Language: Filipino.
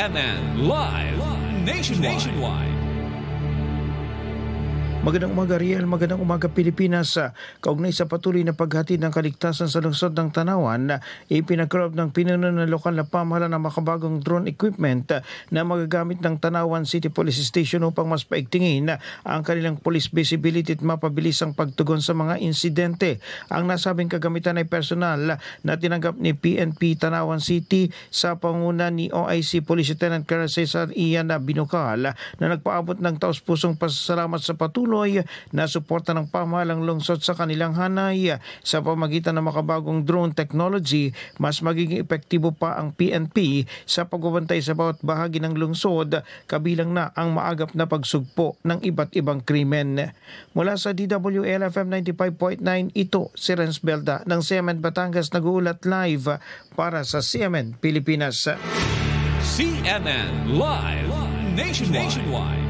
CNN Live Nationwide. Magandang umaga, Riel. Magandang umaga, Pilipinas. Kaugnay sa patuloy na paghatid ng kaligtasan sa lungsod ng Tanawan, ipinag-grab ng pinuno ng lokal na pamahalaan ng makabagong drone equipment na magagamit ng Tanawan City Police Station upang mas paigtingin ang kanilang police visibility at mapabilis ang pagtugon sa mga insidente. Ang nasabing kagamitan ay personal na tinanggap ni PNP Tanawan City sa panguna ni OIC Police Lieutenant Colonel Cesar Ian Binukal na nagpaabot ng taos-pusong pasasalamat sa patuloy na suporta ng pamahalang lungsod sa kanilang hanay. Sa pamagitan ng makabagong drone technology, mas magiging epektibo pa ang PNP sa pagbabantay sa bawat bahagi ng lungsod, kabilang na ang maagap na pagsugpo ng iba't ibang krimen. Mula sa DWL-FM 95.9, ito si Renz Belda ng CMN Batangas nag-uulat live para sa CMN Pilipinas. CNN Live Nationwide.